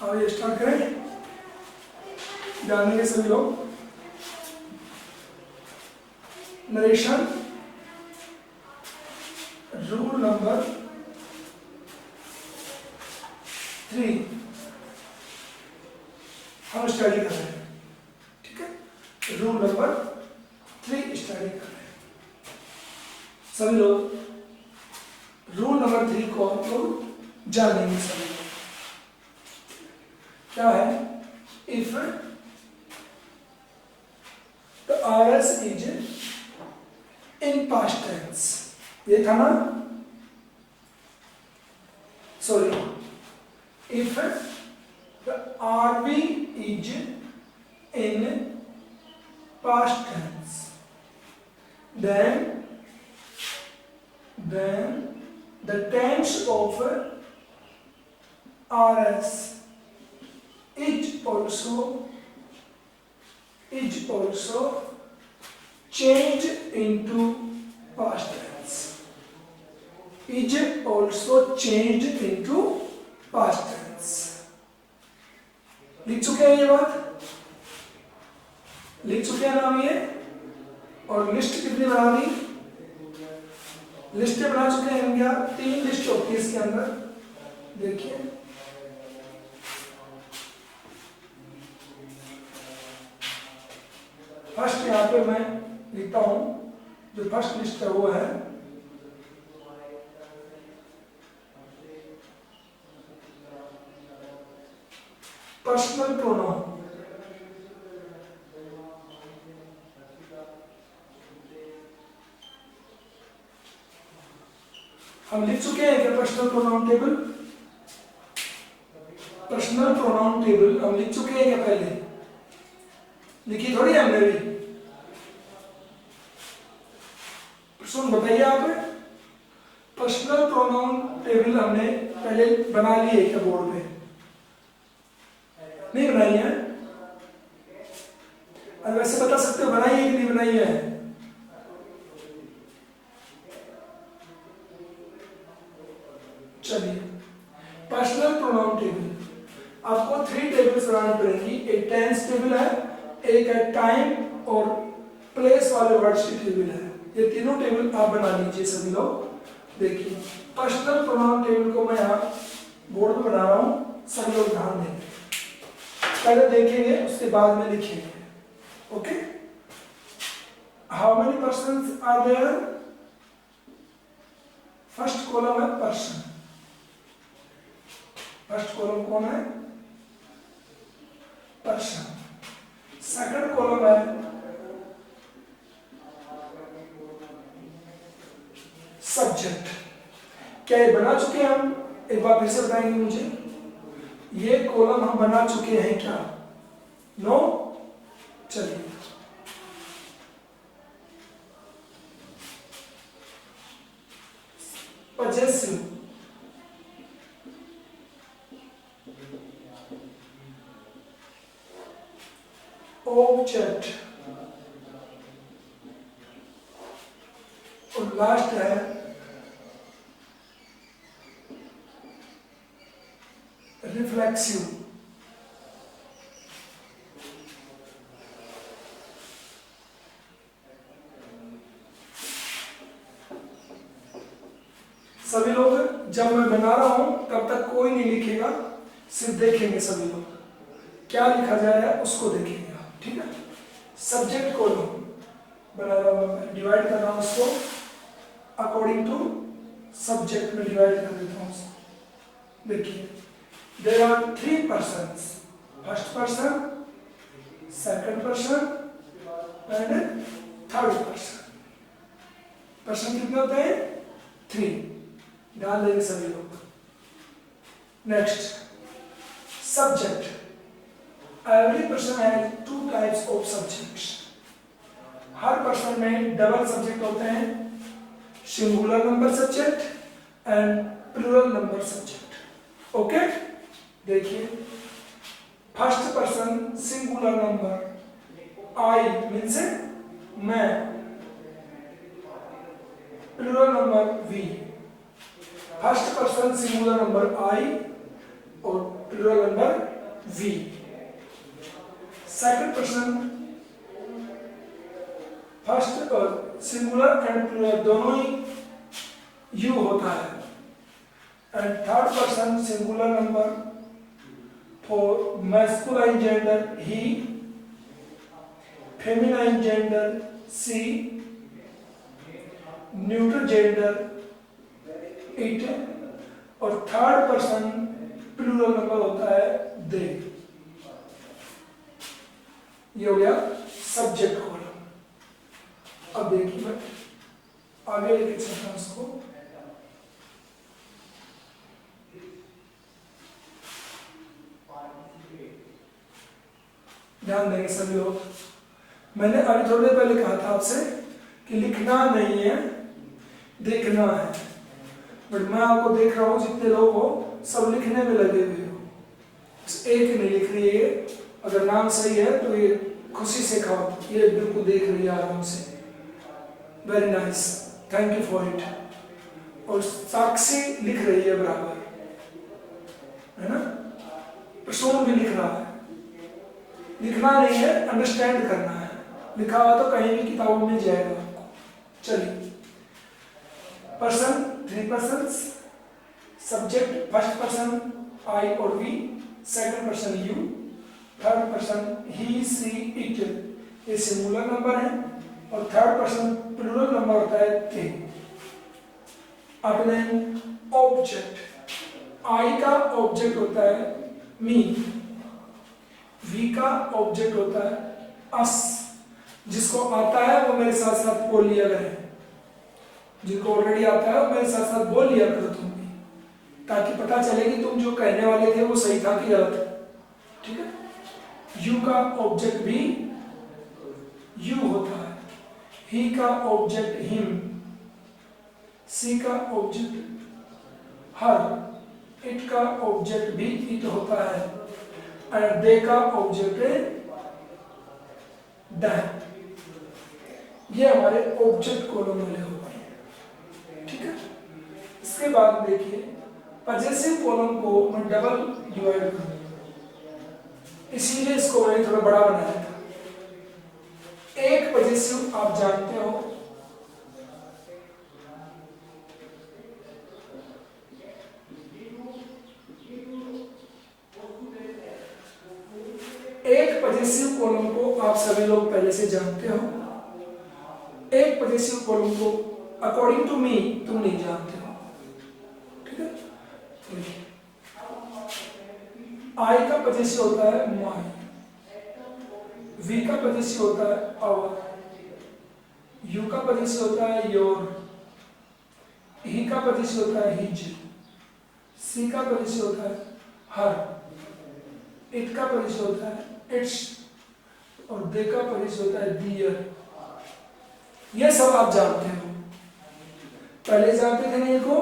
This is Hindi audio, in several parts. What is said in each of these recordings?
अब ये स्टार्ट करें, जानेंगे सभी लोग। नरेशन रूल नंबर 3 हम स्टडी कर रहे हैं, ठीक है। रूल नंबर 3 स्टडी कर रहे हैं सभी लोग। रूल नंबर 3 को हम लोग जानेंगे सभी लोग। क्या है? If the RS is in past tense, ये था ना, sorry, if the RB is in past tense, then the tense of RS is also changed into past tense. Is also changed into past tense. लिख चुके हैं ये बात, लिख चुके हैं नाम ये। और लिस्ट कितनी बना दी? लिस्ट बना चुके हैं क्या? 3 लिस्ट होती है इसके अंदर, देखिए। फर्स्ट यहाँ पे मैं लिखता हूं, जो फर्स्ट लिस्ट है वो है पर्सनल प्रोनाउन। हम लिख चुके हैं क्या personal pronoun table? Personal pronoun table हम लिख चुके हैं क्या? पहले लिखी थोड़ी है हमने भी। सुन बताइए आप, पर्सनल प्रोनाउन टेबल हमने पहले बना ली है क्या बोर्ड पे? नहीं बनाई है? और वैसे बता सकते हो बनाई है कि नहीं बनाई है? चलिए, पर्सनल प्रोनाउन टेबल आपको 3 टेबल्स बनानी पड़ेंगी। एक टेंस टेबल है, एक है टाइम और प्लेस वाले वर्ड्स की टेबल है। ये तीनों टेबल आप बना लीजिए सभी लोग। देखिए, पर्सनल प्रोनाउन टेबल को मैं यहाँ बोर्ड पे बना रहा हूँ, सभी लोग ध्यान देंगे। पहले देखेंगे, उसके बाद में लिखेंगे। Okay, how many persons are there? First column है पर्सन। फर्स्ट कॉलम कौन है? पर्सन। सेकंड कॉलम है सब्जेक्ट। क्या ये बना चुके हैं हम? एक बार फिर से बताएंगे मुझे, ये कॉलम हम बना चुके हैं क्या? नो? चलिए, पजेसिव, ऑब्जेक्ट और लास्ट है रिफ्लेक्सिव। सभी लोग, जब मैं बना रहा हूं तब तक कोई नहीं लिखेगा, सिर्फ देखेंगे सभी लोग क्या लिखा जा रहा है, उसको देखेंगे आप, ठीक है। सब्जेक्ट को बना रहा हूं मैं, डिवाइड कर रहा हूं उसको अकॉर्डिंग टू सब्जेक्ट में डिवाइड कर देता हूं उसको। देखिए, there are 3 persons, first person, second person and third person। Person कितने होते हैं? 3। ध्यान देंगे सभी लोग। Next, subject. Every person has 2 types of subjects. हर पर्सन में डबल सब्जेक्ट होते हैं, singular number subject and plural number subject. Okay, देखिए, first person singular number I means मैं, plural number we. First person singular number I और plural number we. Second person first और सिंगुलर एंड प्लूरल दोनों ही यू होता है। And third person singular number for masculine gender he, feminine gender she, neutral gender it, और थर्ड पर्सन प्लूरल नंबर होता है दे। ये हो गया सब्जेक्ट कॉलम। अब देखिए मैं आगे लिख सकता हूं उसको। ध्यान देंगे सभी लोग। मैंने अभी थोड़ी देर पहले कहा था आपसे कि लिखना नहीं है, देखना है। बट मैं आपको देख रहा हूं जितने लोग हो सब लिखने में लगे हुए हो, एक नहीं लिख रही है। अगर नाम सही है तो ये खुशी से खाओ, ये बिल्कुल देख रही है आराम से। Very nice, thank you for it. और साक्षी लिख रही है बराबर, है ना। प्रसून भी लिख रहा है। लिखना नहीं है, अंडरस्टैंड करना है। लिखा हुआ तो कहीं भी किताबों में जाएगा आपको। चलिए, person, three persons, subject first person I और we, second person you, third person he she it, ये सिंगुलर नंबर है। और थर्ड पर्सन प्लूरल नंबर होता है they। अब ऑब्जेक्ट, आई का ऑब्जेक्ट होता है मी, वी का ऑब्जेक्ट होता है अस। जिसको आता है वो मेरे साथ साथ बोल लिया करें, जिनको ऑलरेडी आता है वो मेरे साथ साथ बोल लिया करो तुम भी, ताकि पता चले कि तुम जो कहने वाले थे वो सही था कि गलत। ठीक है। यू का ऑब्जेक्ट भी यू होता है, ही का ऑब्जेक्ट हिम, सी का ऑब्जेक्ट हर, इट का ऑब्जेक्ट भी इट होता है, एंड दे का ऑब्जेक्ट दैट। ये हमारे ऑब्जेक्ट कॉलम वाले होते हैं। ठीक है। इसके बाद देखिए पजेसिव कॉलम को मैं डबल डिवाइड करूंगा, इसीलिए इसको मैंने थोड़ा बड़ा बनाया था। एक पजेसिव आप जानते हो, एक पजेसिव कॉलम को आप सभी लोग पहले से जानते हो। एक पजेसिव कॉलम को अकॉर्डिंग टू मी तुम नहीं जानते हो। ठीक है। आई का पजेसिव होता है माई, वी का पजेसिव होता है आवर, यू का पजेसिव होता है योर, ही का पजेसिव होता है हिज, सी का पजेसिव होता है हर, इट का पजेसिव होता है इट्स, और दे का पजेसिव होता है दियर। ये सब आप जानते हो। पहले जानते थे ना इनको?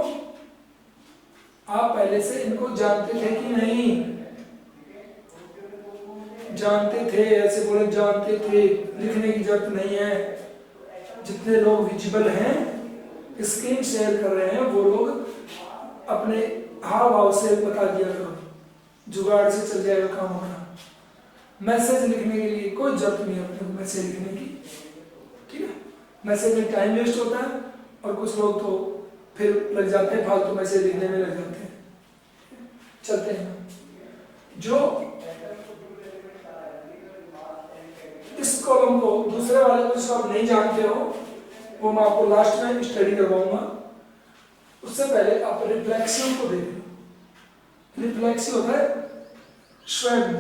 आप पहले से इनको जानते थे कि नहीं? जानते थे, ऐसे बोले जानते थे, लिखने की जरूरत नहीं है। जितने लोग विजिबल हैं, स्क्रीन शेयर कर रहे हैं, वो लोग अपने हाव भाव से बता दिया करो, जुगाड़ से चल जाएगा काम अपना। मैसेज लिखने के लिए कोई जरूरत नहीं है अपने मैसेज लिखने की। ठीक है। मैसेज में टाइम वेस्ट होता है और कुछ लोग तो फिर लग जाते हैं फालतू मैसेज लिखने में लग जाते हैं। चलते हैं। जो इस कॉलम को दूसरे वाले को जिसको आप नहीं जानते हो वो मैं आपको लास्ट में स्टडी करवाऊंगा। उससे पहले आप रिफ्लेक्सिव को देखो। रिफ्लेक्सिव होता है स्वयं,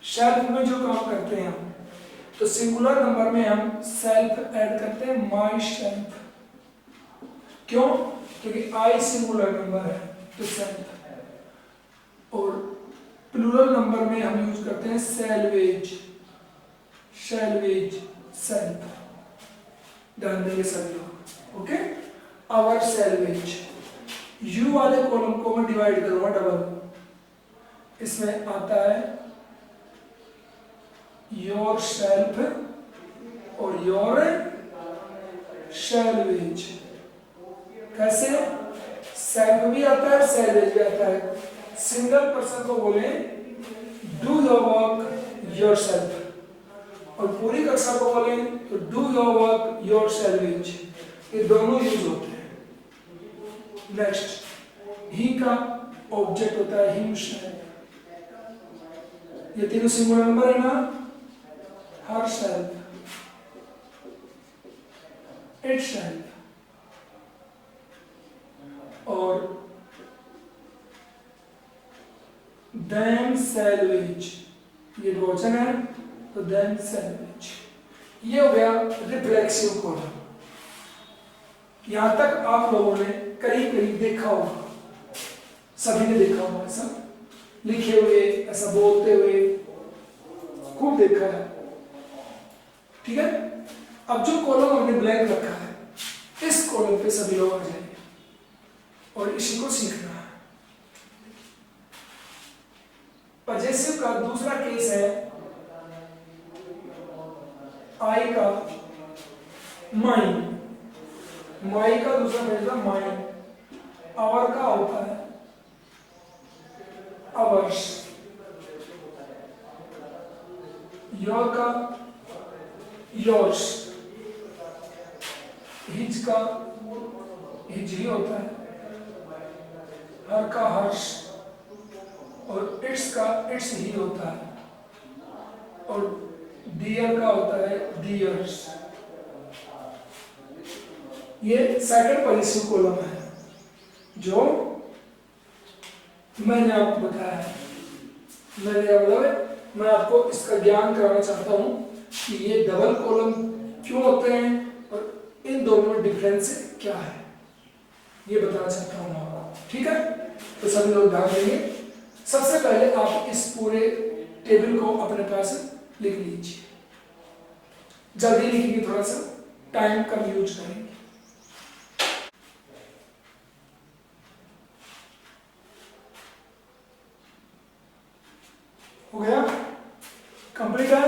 सेल्फ में जो काम करते हैं हम। तो सिंगुलर नंबर में हम सेल्फ ऐड करते हैं, माई सेल्फ। क्यों? क्योंकि आई सिंगुलर नंबर है तो सेल्फ। और प्लूरल नंबर में हम यूज करते हैं सेल्वेज, सेल्वेज, सेल्फ। ध्यान देंगे सभी लोग। ओके। Ourselves. यू वाले कॉलम को मैं डिवाइड करूंगा डबल। इसमें आता है योर सेल्फ और योर सेल्वेज। कैसे? सेल्फ भी आता है, सेल्वेज भी आता है। सिंगल पर्सन को बोले डू योर वर्क योरसेल्फ, और पूरी कक्षा को बोले तो डू योर वर्क योरसेल्फ, ये दोनों यूज होते हैं। नेक्स्ट, ही का ऑब्जेक्ट होता है हिमसेल्फ, ये तीनों सिंगुलर नंबर है ना, हरसेल्फ, इटसेल्फ और themselves, ये बहुवचन है तो themselves। ये हो गया रिफ्लेक्सिव कॉलम। यहां तक आप लोगों ने करीब करीब देखा होगा, सभी ने देखा होगा, ऐसा लिखे हुए, ऐसा बोलते हुए खूब देखा है। ठीक है, अब जो कॉलम हमने ब्लैंक रखा है, इस कॉलम पे सभी लोग आ जाएंगे और इसी को सीखना है। पजेसिव का दूसरा केस है आई का माइन, माई का दूसरा केस है माइन, आवर का होता है आवर्स, योर का योर्स, हिज का हिज ही होता है, हर का हर्ष और इट्स का इट्स ही होता है, और डियर का होता है डियर्स। ये सेकंड पॉजिटिव कॉलम है जो मैंने आपको बताया है। मैं आपको इसका ज्ञान कराना चाहता हूं कि ये डबल कॉलम क्यों होते हैं और इन दोनों में डिफरेंस क्या है, ये बताना चाहता हूं आपको। ठीक है, तो सभी लोग ध्यान देंगे। सबसे पहले आप इस पूरे टेबल को अपने पास लिख लीजिए, जल्दी लिखेंगे, थोड़ा सा टाइम कम यूज करेंगे। हो गया, कंप्लीट है,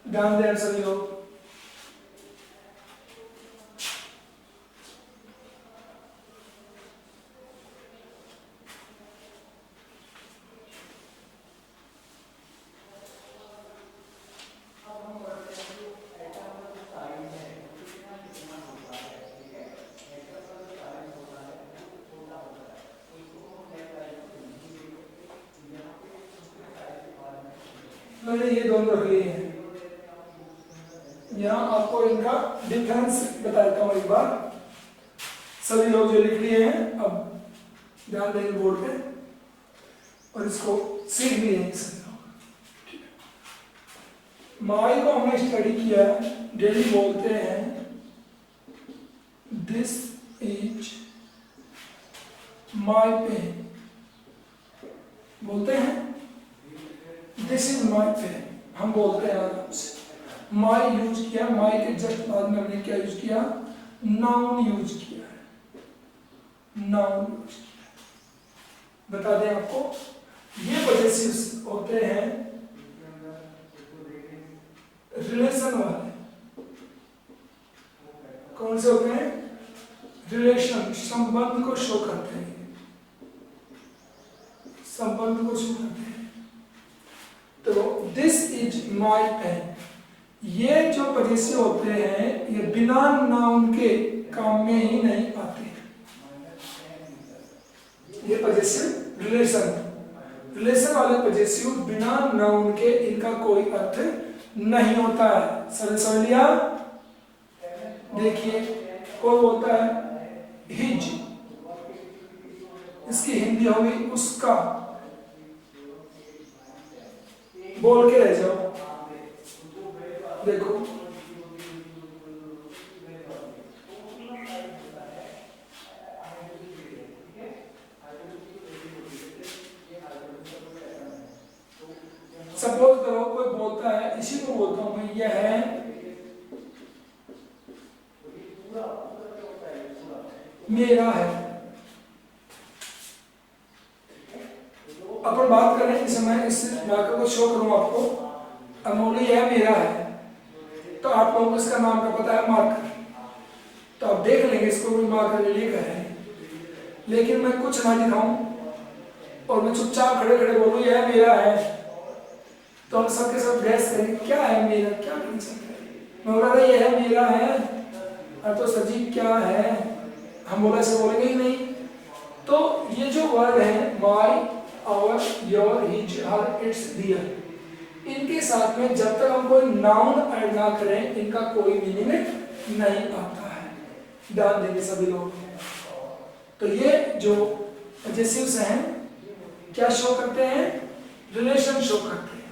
ध्यान दें सभी लोग। मैंने ये दोनों रख लिए हैं, यहाँ आपको इनका डिफरेंस बताता हूँ एक बार। सभी लोग जो लिख लिए हैं अब ध्यान देंगे बोर्ड पे और इसको सीख भी लेंगे सभी लोग। माई को हमने स्टडी किया, डेली बोलते हैं दिस इज माई पेन, बोलते हैं दिस इज माई पेन, हम बोलते हैं आराम से। माई यूज किया, माई के जस्ट बाद में हमने क्या यूज किया, नाउन यूज किया है, नाउन यूज किया है। बता दें आपको, ये पॉजेसिव्स होते हैं रिलेशन वाले। कौन से होते हैं, रिलेशन, संबंध को शो करते हैं, संबंध को शो करते हैं। तो दिस इज माई पेन, ये जो पॉजेसिव होते हैं ये बिना नाउन के काम में ही नहीं आते। ये पॉजेसिव रिलेशन वाले पॉजेसिव बिना नाउन के इनका कोई अर्थ नहीं होता है। समझ लिया? देखिए, कोई बोलता है हिज, इसकी हिंदी होगी उसका, बोल के रह जाओ। देखो सपोज करो कोई बोलता है, इसी को बोलता हूं मैं, यह है मेरा है। अपन बात करें इस समय, इस वाक्य को शो करूं आपको, अमोली यह मेरा है, तो आप लोगों को इसका नाम का पता है मार्कर, तो आप देख लेंगे इसको भी मार्कर लेकर है। लेकिन मैं कुछ ना दिखाऊं और मैं चुपचाप खड़े खड़े बोलूँ यह मेरा है, तो हम सबके सब गैस करेंगे क्या है मेरा, क्या बोल सकते हैं। मैं बोला यह है मेरा है, अरे तो सर जी क्या है, हम बोला से बोलेंगे ही नहीं। तो ये जो वर्ड है my, our, your, his, her, its, their, इनके साथ में जब तक हम कोई नाउन ऐड ना करें इनका कोई मीनिंग नहीं आता है। ध्यान देंगे सभी लोग। तो ये जो एडजेक्टिव्स हैं क्या शो करते हैं, रिलेशन शो करते हैं।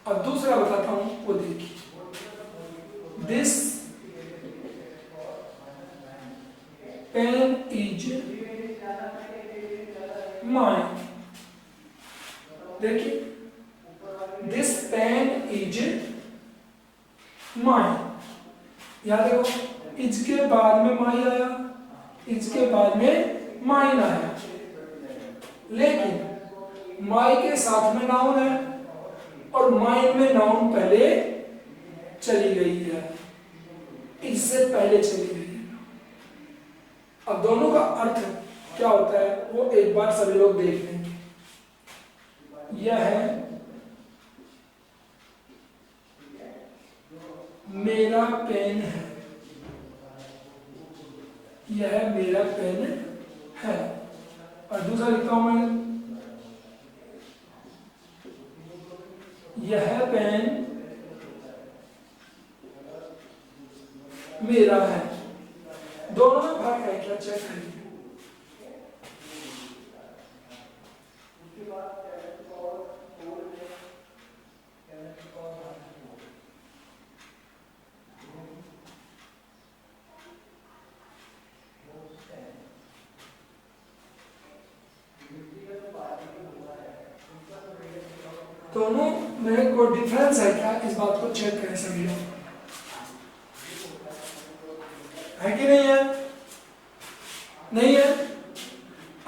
और दूसरा बताता हूं वो देखिए, दिस पेन इज माइन, देखिए दिस पेन इज माइन, यहां देखो इज के बाद में माई आया, इज के बाद में माइन आया, लेकिन माई के साथ में नाउन है और माइन में नाउन पहले चली गई है, इससे पहले चली गई है। अब दोनों का अर्थ क्या होता है वो एक बार सभी लोग देख लेंगे। यह है मेरा पेन है, यह मेरा पेन है। और दूसरा लिखता हूं मैं, यह पेन मेरा है। दोनों में फर्क है क्या, चेक करिए। दोनों में कोई डिफरेंस है क्या, इस बात को चेक करें सभी लोग, है कि नहीं है, नहीं है।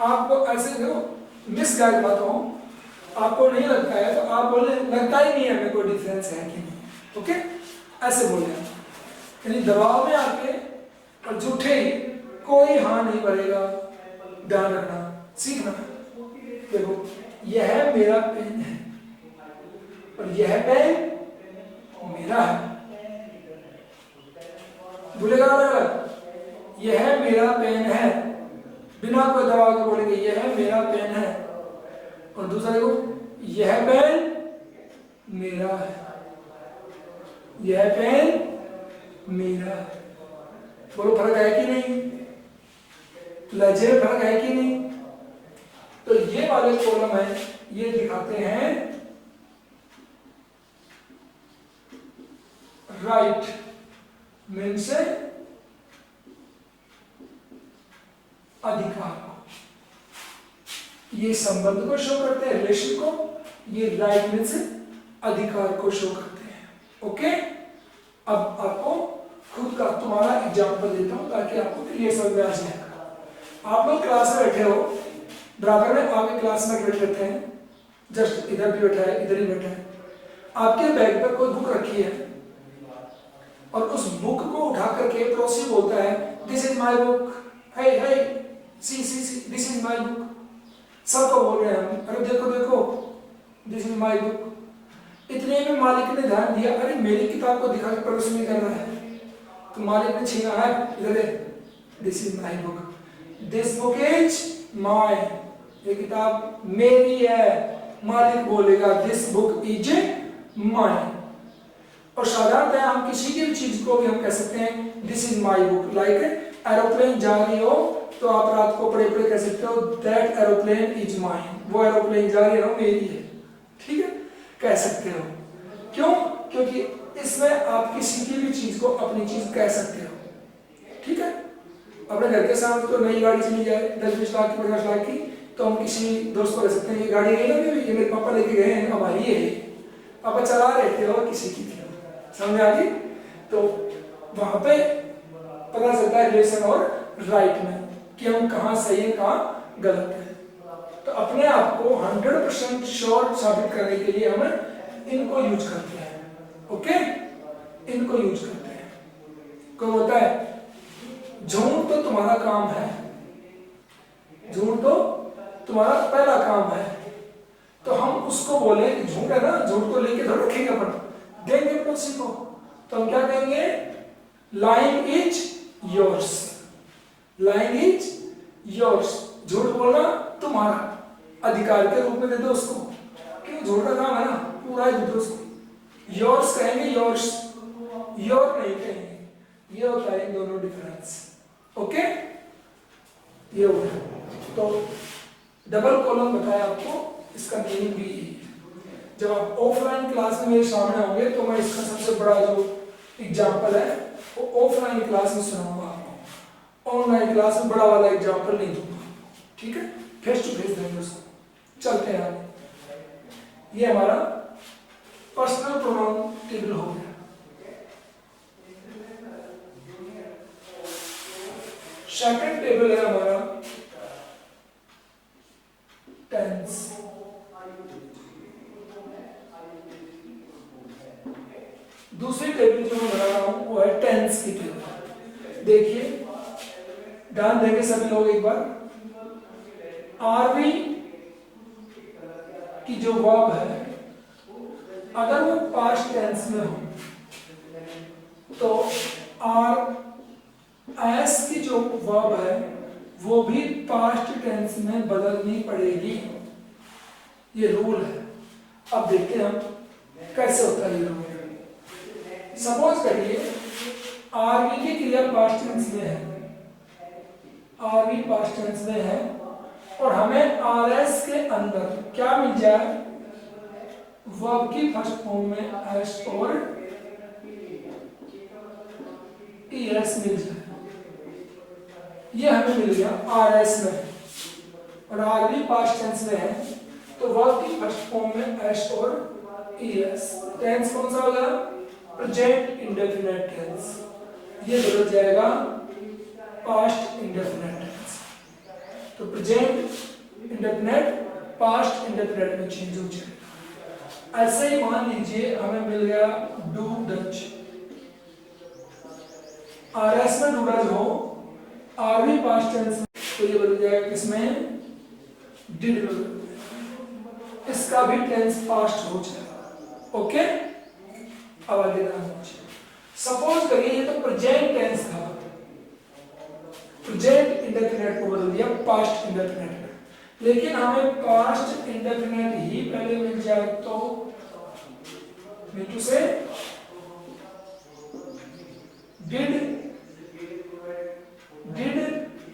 आपको ऐसे देखो मिस गाइड बात हो, आपको नहीं लगता है तो आप बोले लगता ही नहीं है हमें कोई डिफरेंस है कि नहीं, ओके ऐसे बोले, यानी दबाव में आके और झूठे ही कोई हाँ नहीं भरेगा। ध्यान रखना, सीखना। देखो यह मेरा पेन है और यह पेन मेरा है, बोलेगा अलग, यह मेरा पेन है, बिना कोई दबाव के बोलेंगे यह मेरा पेन है। और दूसरा देखो यह पेन मेरा है, यह पेन मेरा है। बोलो फर्क है कि नहीं, लहजे में फर्क है कि नहीं। तो ये वाले कॉलम है ये दिखाते हैं राइट मीन्स अधिकार को, ये संबंध को शो करते हैं, रिलेशन को, ये राइट मीन्स अधिकार को शो करते हैं। ओके, अब आपको खुद का तुम्हारा एग्जाम्पल देता हूं ताकि आपको क्लियर समझ में आ जाएगा। आप लोग क्लास में बैठे हो, बराबर में आगे क्लास में बैठे हैं, जस्ट इधर भी बैठा है इधर ही बैठा है, आपके बैग पर कोई बुक रखी है और उस बुक को उठा करके पड़ोसी बोलता है this is my book, hey hey see see see this is my book. सबको बोल रहे हैं हम, अरे देखो देखो दिस इज माय बुक। इतने में मालिक ने ध्यान दिया, अरे मेरी किताब को दिखा के पड़ोसी नहीं कर रहा है, तो मालिक ने छीना है, इधर this is my book, this book is my, ये किताब मेरी है। मालिक बोलेगा दिस बुक इज माय। और साधारणतः हम किसी की भी चीज को भी हम कह सकते हैं this is my book. Like aeroplane जा रही हो तो आप रात को पड़े पड़े कह सकते हो दैट एरोप्लेन इज माइन, वो एरोप्लेन जा रही है मेरी है, ठीक है, कह सकते हो। क्यों? क्योंकि इसमें आप किसी की भी चीज को अपनी चीज कह सकते हो, ठीक है। अपने घर के सामने तो नई गाड़ी चली जाए 10-20 लाख की 50 लाख की, तो हम किसी दोस्त को कह सकते हैं ये गाड़ी है ना, ये मेरे पापा लेके गए हैं, हमारी है, पापा चला रहे थे और किसी की थी, समझ आ गई। तो वहां पे पता चलता है रिलेशन और राइट में कि हम कहाँ सही है कहाँ गलत है। तो अपने आप को 100% श्योर साबित करने के लिए हम इनको यूज करते हैं, ओके, इनको यूज करते हैं। कोई होता है झूठ तो तुम्हारा काम है, झूठ तो तुम्हारा पहला काम है, तो हम उसको बोले कि झूठ है ना, झूठ को लेके थोड़ा रखेंगे अपन, देंगे पड़ोसी को, तो हम क्या कहेंगे, lying is yours, lying is yours, झूठ बोलना तुम्हारा, अधिकार के रूप में दे दो उसको, क्योंकि झूठ का काम है ना, पूरा ही दे दो उसको। योर्स कहेंगे, योर्स, योर नहीं कहेंगे, ये होता है इन दोनों डिफरेंस। ओके, ये हो गया। तो डबल कॉलम बताया आपको, इसका मीनिंग भी यही है। जब आप ऑफलाइन क्लास में मेरे सामने होंगे तो मैं इसका सबसे बड़ा जो एग्जाम्पल है वो ऑफलाइन क्लास में सुनाऊंगा आपको, ऑनलाइन क्लास में बड़ा वाला एग्जाम्पल नहीं दूंगा, ठीक है, फेस टू फेस देंगे उसको। चलते हैं आगे, ये हमारा पर्सनल प्रोनाउन टेबल हो गया। सेकंड टेबल है हमारा टेंस। दूसरी टेबल जो मैं बना रहा हूं वो है टेंस की टेबल। देखिए, ध्यान देंगे सभी लोग एक बार, आरवी की जो वर्ब है अगर वो पास्ट टेंस में हो तो आर एस की जो वर्ब है वो भी पास्ट टेंस में बदलनी पड़ेगी, ये रूल है। अब देखते हैं हम कैसे होता है ये रूल। सपोज करिए आरवी की क्रिया पास्ट टेंस में है, आरवी पास्ट टेंस में है और हमें आर एस के अंदर क्या मिल जाए, वर्ब की फर्स्ट फॉर्म में एस और एस मिल जाए, ये हमें मिल गया आर एस में, और आरवी पास्ट टेंस में है तो वर्ब की फर्स्ट फॉर्म में एस और एस। टेंस कौन सा होगा, प्रेजेंट इंडेफिनिट टेंस, ये बदल जाएगा पास्ट इंडेफिनिट टेंस। तो प्रेजेंट इंडेफिनिट पास्ट इंडेफिनिट में चेंज हो जाएगा। ऐसे ही मान लीजिए हमें मिल गया डू डच, आरएस में डू डच हो, आरवी पास्ट टेंस में, तो ये बदल जाएगा किसमें, डिड में, इसका भी टेंस पास्ट हो जाएगा। ओके, अब आगे सपोज करिए ये तो प्रेजेंट टेंस था, प्रेजेंट इंडेफिनिट को बदल दिया पास्ट इंडेफिनिट में, लेकिन हमें पास्ट इंडेफिनिट ही पहले मिल जाए तो मीटू से डिड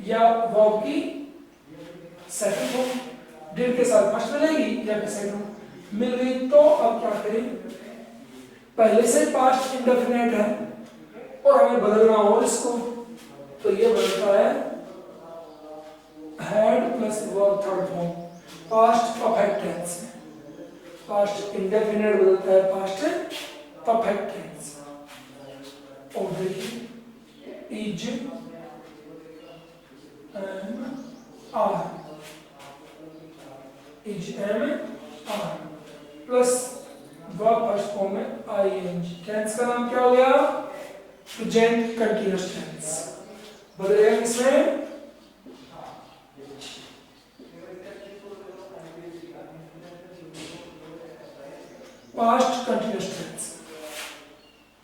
या वर्ब की सेकंड फॉर्म, डिड के साथ फर्स्ट मिलेगी या फिर सेकंड मिल गई, तो अब क्या करें, पहले से पास्ट इंडेफिनिट है और हमें बदलना हो इसको, तो ये बदलता है had plus verb third form, past perfect tense में, पास्ट इंडेफिनिट बदलता है पास्ट परफेक्ट टेंस। और देखिए is are, is am are plus verb first form में आईएनजी, टेंस का नाम क्या हो गया, प्रेजेंट कंटीन्यूअस टेंस, बदलेगा किसमें, पास्ट कंटीन्यूअस टेंस।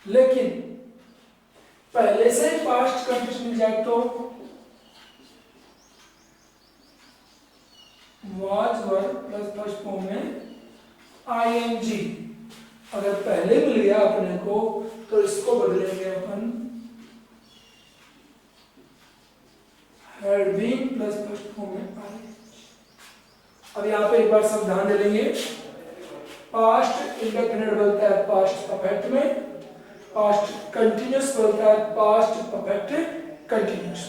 लेकिन पहले से पास्ट कंटीन्यूअस मिल जाए तो was were plus first form में आईएनजी, अगर पहले मिल गया अपने को तो इसको बदलेंगे अपन had been plus first form में आईएनजी। अब यहाँ पे एक बार सब ध्यान दे लेंगे, पास्ट इंडेफिनिट बदलता है पास्ट परफेक्ट में, पास्ट कंटीन्यूअस बदलता है पास्ट परफेक्ट कंटीन्यूअस,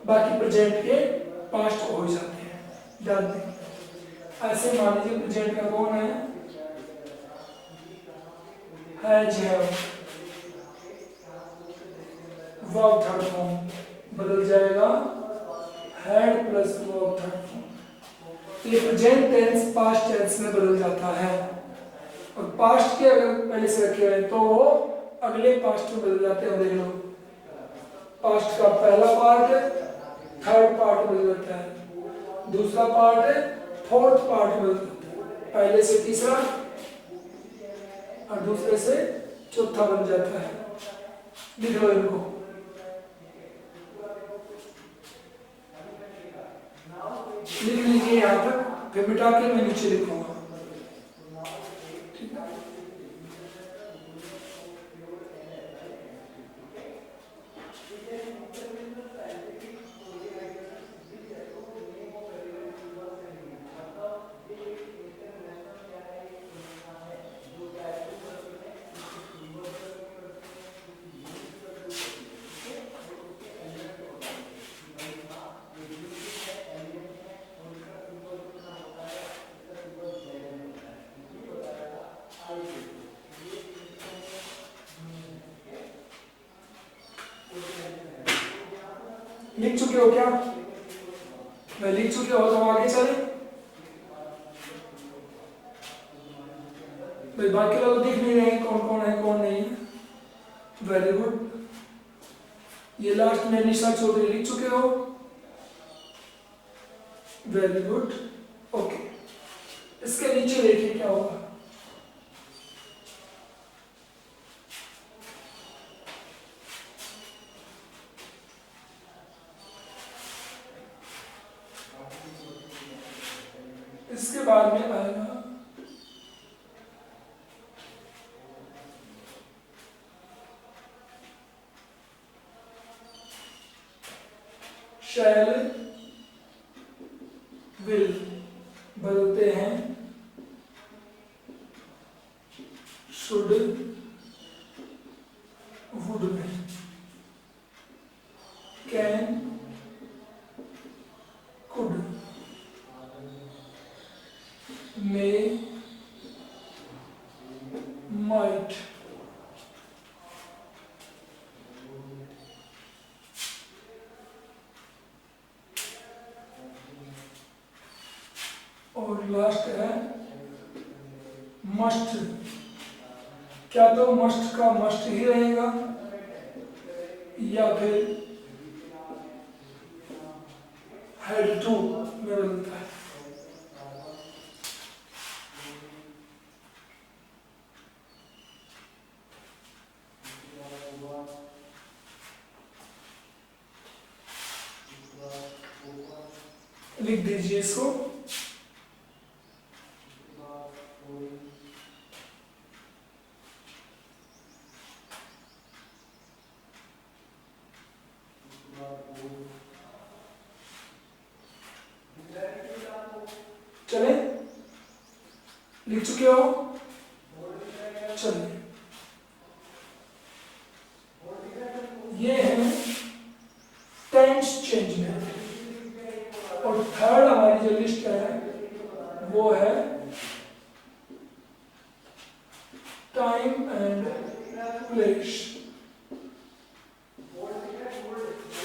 बाकी प्रेजेंट के पास्ट हो जाते हैं, ध्यान दें। ऐसे मान लीजिए प्रेजेंट का कौन है, has have, verb third form बदल जाएगा had plus verb third form, ये प्रेजेंट टेंस पास्ट टेंस में बदल जाता है, और पास्ट के अगर पहले से रखे हुए तो वो अगले पास्ट में बदल जाते हैं। देख लो, पास्ट का पहला पार्ट थर्ड पार्ट बदल जाता है, दूसरा पार्ट है फोर्थ पार्ट में, पहले से तीसरा और दूसरे से चौथा बन जाता है। लिख लो इनको। लिख लीजिए यहाँ तक, फिर मिटा के मैं नीचे लिखूंगा। ठीक है, लिख चुके हो क्या? मैं लिख चुके हो तो आगे चले। भाई बाकी लोग दिख नहीं रहे हैं कौन कौन है कौन नहीं है। Very good. ये लास्ट में निशा चौधरी लिख चुके हो। Very good. ओके, इसके नीचे देखिए क्या होगा। इसके बाद में आएगा शैल विल, बदलते हैं शुड वुड में, कैन कुड, मे माइट, और लास्ट है मस्ट। क्या तो मस्ट का मस्ट ही रहेगा या फिर हैड टू में बदलता है। लिख दीजिए इसको। चले, लिख चुके हो? चलिए, ये है टेंस चेंज में। और थर्ड हमारी जो लिस्ट है वो है टाइम एंड प्लेस।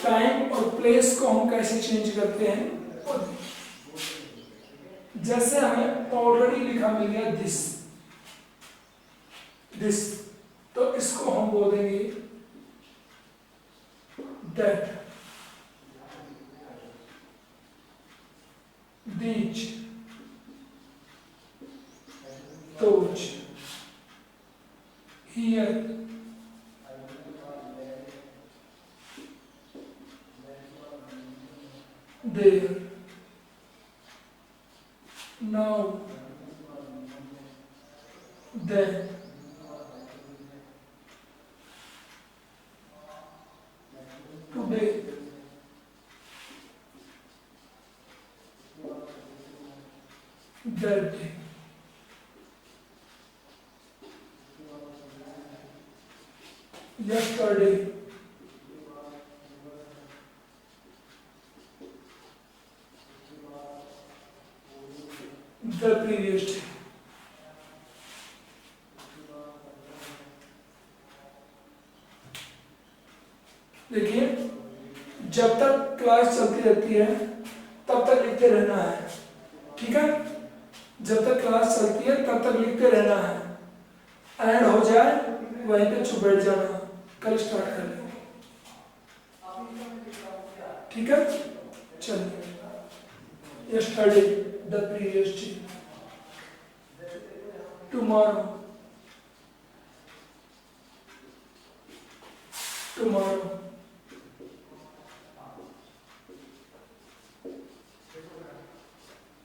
टाइम और प्लेस को हम कैसे चेंज करते हैं, जैसे हमें ऑलरेडी लिखा मिल गया दिस दिस, तो इसको हम बोलेंगे that, these, those, here, there, now, then, today, that day, yesterday, the previous day। देखिए, जब तक क्लास चलती रहती है तब तक लिखते रहना है, ठीक है? जब तक क्लास चलती है तब तक लिखते रहना है। एंड हो जाए वहीं पे चुप बैठ जाना, कल स्टार्ट कर लेंगे, ठीक है? चलिए। yesterday, the previous day, tomorrow, tomorrow,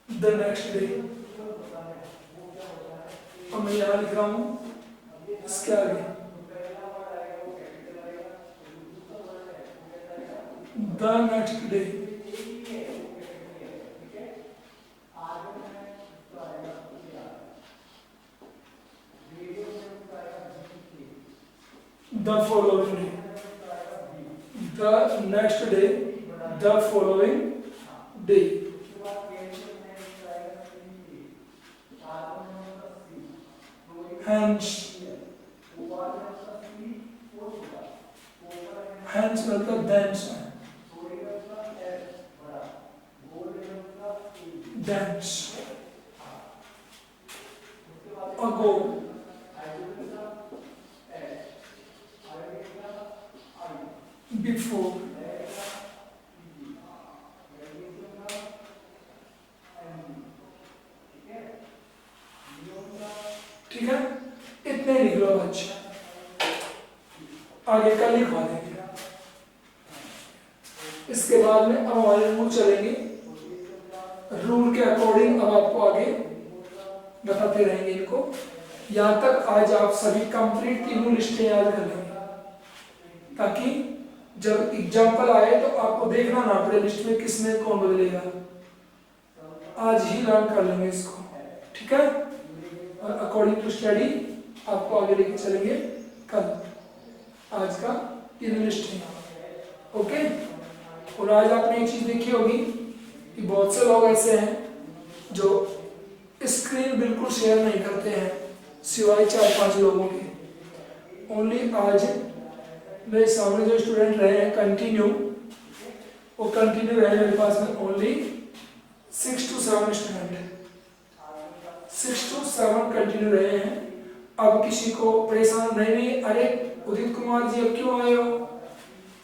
the next day। और मैं यहाँ लिख रहा हूँ इसके आगे the next day, the following day, the next day, the following day। hence, hence मतलब thence है, thence, ago, before, ठीक है। इतने लिख लो बच्चे, आगे कल लिखवा देंगे। इसके बाद में अब हमारे रूल चलेंगे, रूल के अकॉर्डिंग अब आपको आगे बताते रहेंगे इनको। यहाँ तक आज आप सभी कंप्लीट तीनों लिस्टें याद कर लेंगे, ताकि जब एग्जाम्पल आए तो आपको देखना ना पड़े लिस्ट में किसने कौन बदलेगा। आज ही लर्न कर लेंगे इसको, ठीक है। और अकॉर्डिंग टू स्टडी आपको आगे लेके चलेंगे कल। आज का तीनों लिस्टें, ओके। और आज आपने एक चीज देखी होगी कि बहुत से लोग ऐसे हैं जो स्क्रीन बिल्कुल शेयर नहीं करते हैं, सिवाय 4-5 लोगों के। ओनली आज मेरे सामने जो स्टूडेंट रहे हैं कंटिन्यू, वो कंटिन्यू रहे मेरे पास में only 6 to 7 student, 6 to 7 continue रहे हैं। अब किसी को परेशान नहीं, अरे उदित कुमार जी अब क्यों आए हो,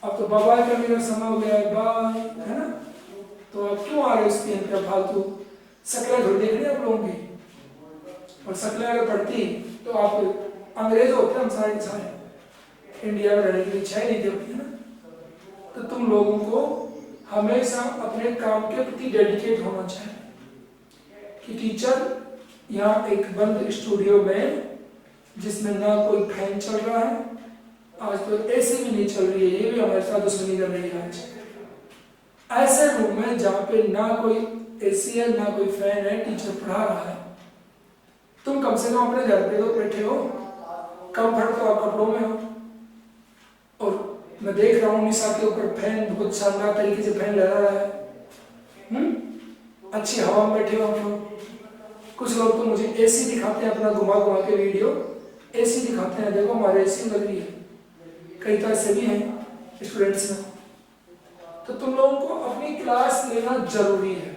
अब तो बाबा का मेरा समय हो गया, बाय, है ना। तो अब क्यों आ रहे हो स्क्रीन पे फालतू, शक्लें थोड़ी देख रहे हैं आप लोगों की। और शक्लें अगर पढ़ती तो आप अंग्रेज होते, हम सारे के सारे इंडिया में रहने की इच्छा ही नहीं होती है ना। तो तुम लोगों को हमेशा अपने काम के प्रति डेडिकेट होना चाहिए कि टीचर यहाँ एक बंद स्टूडियो में, जिसमें ना कोई फैन चल रहा है, आज तो एसी भी नहीं चल रही है, ये भी हमारे साथ दुश्मनी कर रही है आज। ऐसे रूम में जहाँ पे ना कोई एसी है ना कोई फैन है, टीचर पढ़ा रहा है, तुम कम से कम अपने घर पे तो बैठे हो, कंफर्ट तो आप कपड़ों में हो। और मैं देख रहा हूँ निशा के ऊपर फैन बहुत शानदार तरीके से फैन लगा रहा है, अच्छी हवा में बैठे हो हम लोग। कुछ लोग तो मुझे एसी दिखाते हैं, अपना घुमा घुमा के वीडियो एसी दिखाते हैं, देखो हमारे एसी लग रही है। कई तो ऐसे भी हैं स्टूडेंट्स में। तो तुम लोगों को अपनी क्लास लेना जरूरी है।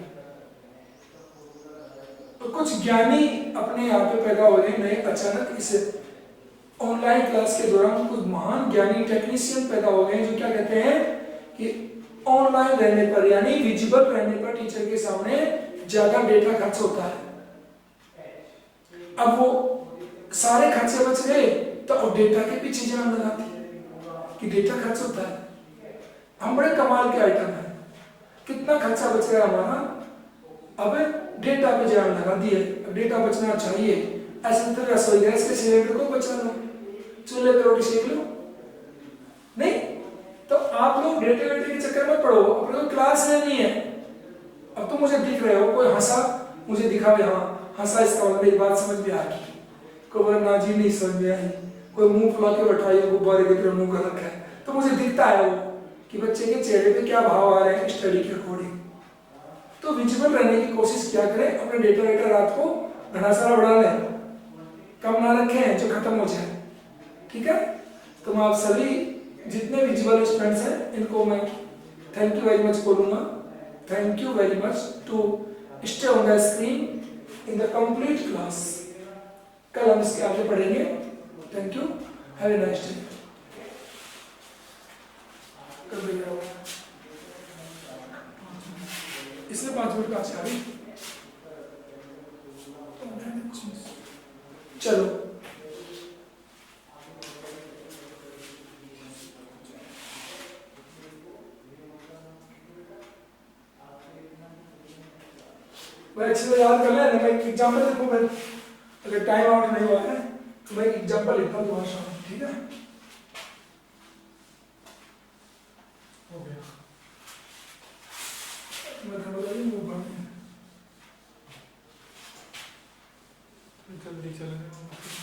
तो कुछ ज्ञानी अपने यहाँ पे पैदा हो गए नए, अचानक इस ऑनलाइन क्लास के दौरान कुछ महान ज्ञानी टेक्नीशियन पैदा हो गए जो क्या कहते हैं कि ऑनलाइन रहने पर, यानी विजिबल रहने पर टीचर के सामने ज्यादा डेटा खर्च होता है। अब वो सारे खर्चे बच गए तो अब डेटा के पीछे जान लगाते कि डेटा खर्च होता है। हम बड़े कमाल के आइटम है, कितना खर्चा बच गया हमारा, अब डेटा पे जान लगा दिए। अब डेटा बचना चाहिए, ऐसे तो रसोई गैस के सिलेंडर को बचा लो, चूल्हे पे रोटी सेक लो, नहीं तो आप लोग डेटे वेटे के चक्कर में पड़ो, अपने को क्लास लेनी है। अब तो मुझे दिख रहे हो, कोई हंसा मुझे दिखावे, हाँ हंसा, इसका मतलब मेरी बात समझ में आ गई, कोई ना जी नहीं समझ में आई, कोई मुंह फुला के बैठाई, गुब्बारे की तरह मुंह कर रखा है, तो मुझे दिखता है वो कि बच्चे के चेहरे पे क्या भाव आ रहे हैं स्टडी के अकॉर्डिंग। तो विजिबल रहने की कोशिश क्या करें, अपने डेटा वेटा रात को घना सारा बढ़ा लें, कम ना रखें जो खत्म हो जाए, ठीक है। तो मैं आप सभी जितने विजिबल स्टूडेंट्स हैं इनको मैं थैंक यू वेरी मच बोलूंगा। Thank you very much to stay on the screen in the complete class. कल हम इसके आगे पढ़ेंगे। Thank you, have a nice day. इसमें 5 मिनट का चाहिए। चलो मैं अच्छे से याद कर ले ना। मैं एक एग्जाम्पल लिखूं फिर, अगर टाइम आउट नहीं हुआ है तो मैं एग्जाम्पल लिखता हूँ तुम्हारे सामने, ठीक है? हो गया। जल्दी चल रहे हो।